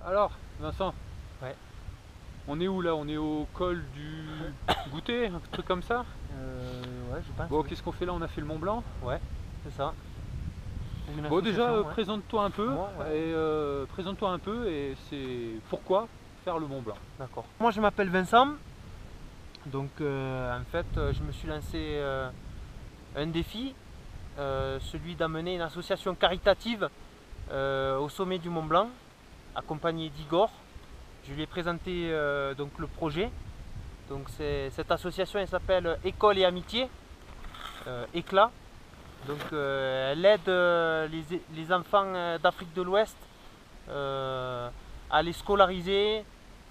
Alors, Vincent, Ouais. on est où là? On est au col du Goûter, un truc comme ça? Ouais, je pense. Bon, Oui. qu'est-ce qu'on fait là? On a fait le Mont Blanc. Ouais, c'est ça. Une Bon, déjà, association, ouais. présente-toi un peu. Moi, ouais. Et présente-toi un peu et c'est pourquoi faire le Mont Blanc. D'accord. Moi, je m'appelle Vincent. Donc, en fait, je me suis lancé un défi, celui d'amener une association caritative au sommet du Mont Blanc, accompagné d'Igor. Je lui ai présenté donc le projet. Donc, cette association, elle s'appelle École et Amitié, Éclat. Donc elle aide les enfants d'Afrique de l'Ouest à les scolariser,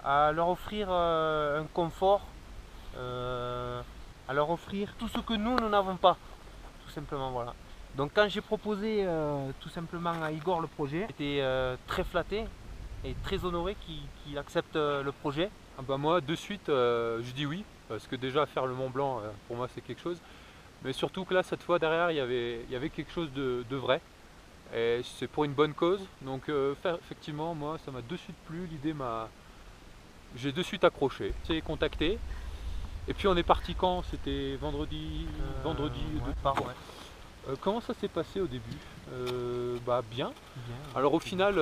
à leur offrir un confort, à leur offrir tout ce que nous n'avons pas, tout simplement. Voilà. Donc quand j'ai proposé tout simplement à Igor le projet, j'étais très flatté et très honoré qu'il accepte le projet. Ah bah moi, de suite, je dis oui, parce que déjà faire le Mont Blanc, pour moi, c'est quelque chose. Mais surtout que là, cette fois, derrière, il y avait quelque chose de vrai. Et c'est pour une bonne cause. Donc, effectivement, moi, ça m'a de suite plu. J'ai de suite accroché. J'ai contacté. Et puis, on est parti quand? C'était vendredi. Ouais, Comment ça s'est passé au début? Bah, bien. bien, Alors, au final,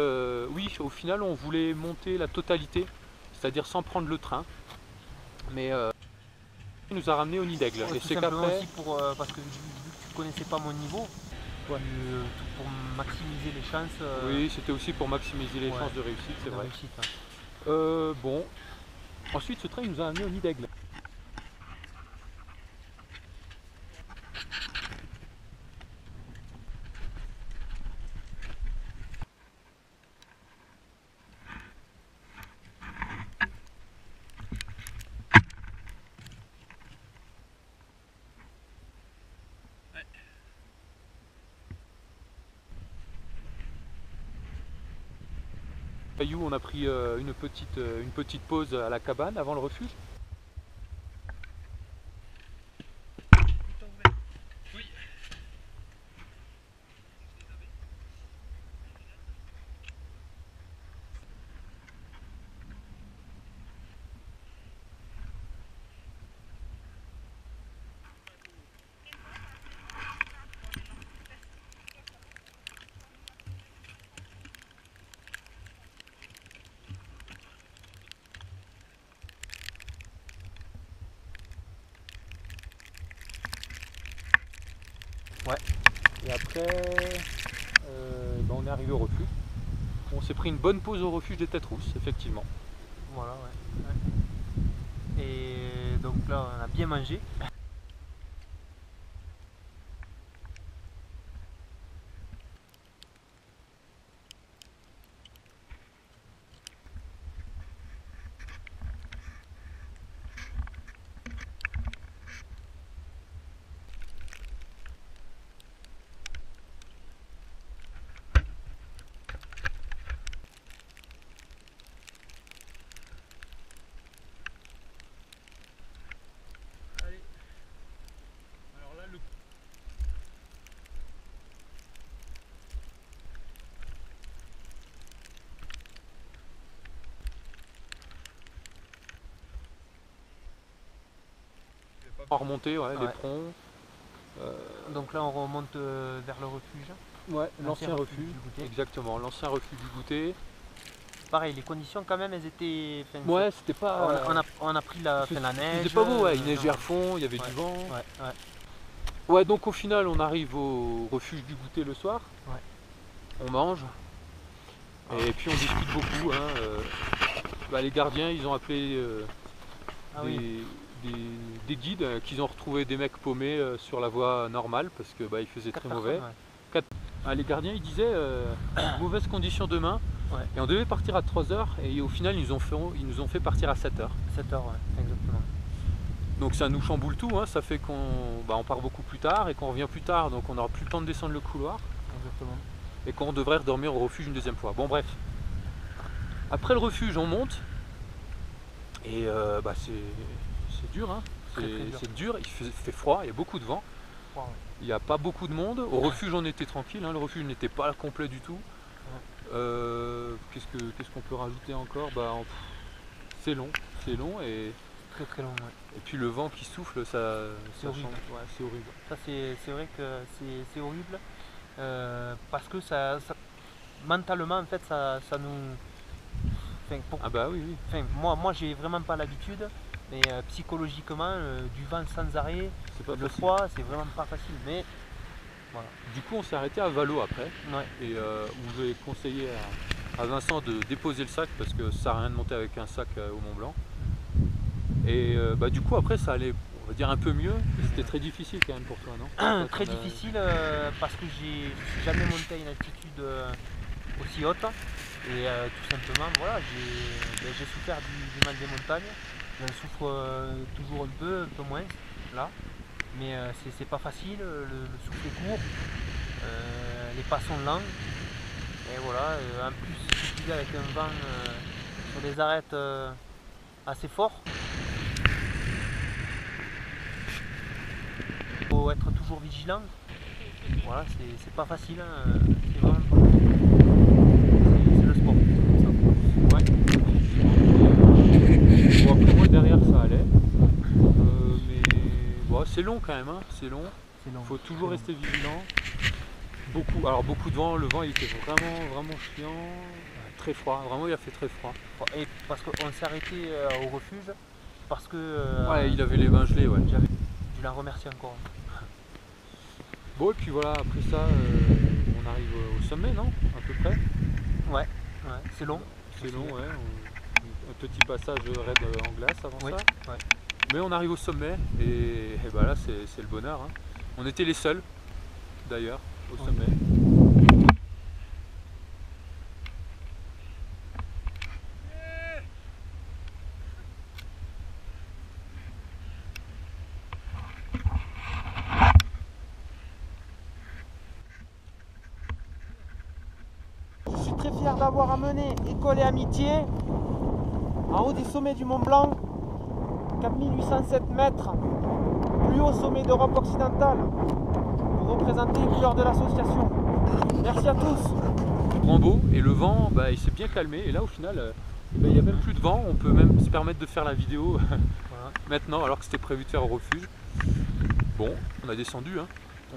oui, au final, on voulait monter la totalité, c'est-à-dire sans prendre le train. Mais il nous a ramené au Nid d'Aigle. ouais, Et tout c'est simplement qu'après. aussi parce que vu que tu connaissais pas mon niveau, Ouais. pour maximiser les chances Oui, c'était aussi pour maximiser les ouais, chances de réussite, c'est de vrai. réussite. Ouais. Bon, ensuite ce train il nous a amené au Nid d'Aigle. Caillou, on a pris une petite pause à la cabane avant le refuge. Ouais. Et après, on est arrivé au refuge. On s'est pris une bonne pause au refuge des Têtes Rousses, effectivement. Voilà, ouais. Et donc là, on a bien mangé. Allez. Alors là, le on va remonter, ouais, les Ouais. prongs. Donc là, on remonte vers le refuge. Ouais, l'ancien refuge. du Goûter. Exactement, l'ancien refuge du Goûter. Pareil, les conditions quand même, elles étaient. Ouais, c'était pas. On a pris la neige. Il faisait pas beau, ouais, il neigeait non. à fond, il y avait Ouais. du vent. Ouais, ouais. Ouais, donc au final, on arrive au refuge du Goûter le soir. Ouais. On mange. Et puis on discute beaucoup. Les gardiens, ils ont appelé Ah des, oui. des guides qu'ils ont retrouvé des mecs paumés sur la voie normale parce que il faisait Quatre très personnes, mauvais. ouais. Les gardiens, ils disaient mauvaises conditions demain. Ouais. Et on devait partir à 3h et au final, ils nous ont fait partir à 7h. 7 heures, ouais, exactement. Donc ça nous chamboule tout, hein. Ça fait on part beaucoup plus tard et qu'on revient plus tard, donc on n'aura plus le temps de descendre le couloir Exactement. et qu'on devrait redormir au refuge une deuxième fois. Bon bref, après le refuge on monte et c'est dur, hein. Très, très dur. C'est dur, il fait froid, il y a beaucoup de vent, Wow. il n'y a pas beaucoup de monde. Au refuge on était tranquille, hein. Le refuge n'était pas complet du tout. Qu'est-ce qu'on peut rajouter encore? C'est long et Très long. Ouais. puis le vent qui souffle, C'est ça horrible. change. Ouais, c'est horrible. Ça c'est vrai que c'est horrible parce que mentalement en fait ça nous. Ah bah oui, oui. Moi j'ai vraiment pas l'habitude, mais psychologiquement du vent sans arrêt, C'est pas le facile. froid c'est vraiment pas facile. Mais voilà. Du coup, on s'est arrêté à Valo après, Ouais. et où j'ai conseillé à Vincent de déposer le sac parce que ça sert à rien de monter avec un sac au Mont Blanc. Et du coup, après, ça allait, on va dire, un peu mieux. Mais c'était très difficile quand même pour toi, non? Très difficile parce que je suis jamais monté à une altitude aussi haute et tout simplement voilà j'ai souffert du mal des montagnes. J'en souffre toujours un peu moins là, mais c'est pas facile, le souffle est court, les pas sont lents et voilà, en plus si tu es avec un vent sur des arêtes assez forts, il faut être toujours vigilant. Voilà, c'est pas facile, hein, c'est vraiment pas facile. C'est le sport, c'est comme ça. Ouais. Bon, après, moi, derrière, ça allait. Mais bon, c'est long quand même, hein. C'est long. C'est long. Il faut toujours rester vigilant. Beaucoup de vent. Le vent, il était vraiment chiant. Très froid. Vraiment, il a fait très froid. Et parce qu'on s'est arrêté au refuge, parce que Ouais, il avait les mains gelées, ouais. je l'en remercie encore. Bon, et puis voilà, après ça, on arrive au sommet, non? À peu près. Ouais, c'est long. C'est Aussi, long, ouais. ouais. Un petit passage raid en glace avant Oui, ça. ouais. Mais on arrive au sommet et bah là, c'est le bonheur, hein. On était les seuls, d'ailleurs, au sommet. Je suis très fier d'avoir amené École et Amitié en haut des sommets du Mont Blanc, 4807 mètres, plus haut sommet d'Europe occidentale, pour représenter les couleurs de l'association. Merci à tous. Grand beau et le vent, il s'est bien calmé et là au final, il n'y a même plus de vent. On peut même se permettre de faire la vidéo Voilà. maintenant alors que c'était prévu de faire au refuge. Bon, on a descendu, hein.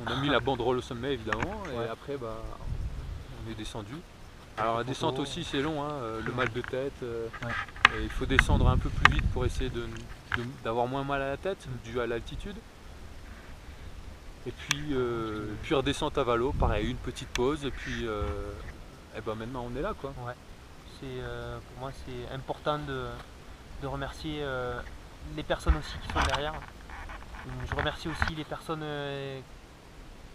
On a mis la banderole au sommet évidemment et Ouais. après on est descendu. Alors la descente aussi c'est long, hein, le mal de tête, et il faut descendre un peu plus vite pour essayer d'avoir moins mal à la tête dû à l'altitude. Et puis redescente à Valo, pareil, une petite pause et puis maintenant on est là quoi. Ouais. Pour moi c'est important de remercier les personnes aussi qui sont derrière. Je remercie aussi les personnes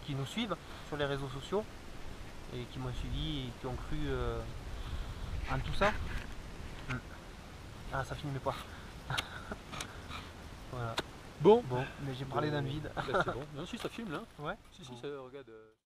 qui nous suivent sur les réseaux sociaux et qui m'ont suivi et qui ont cru en tout ça. Ah, ça filme pas. Voilà. Bon, Mais j'ai parlé dans le vide. là c'est bon. Non si ça filme là. Ouais. Si Bon. ça regarde.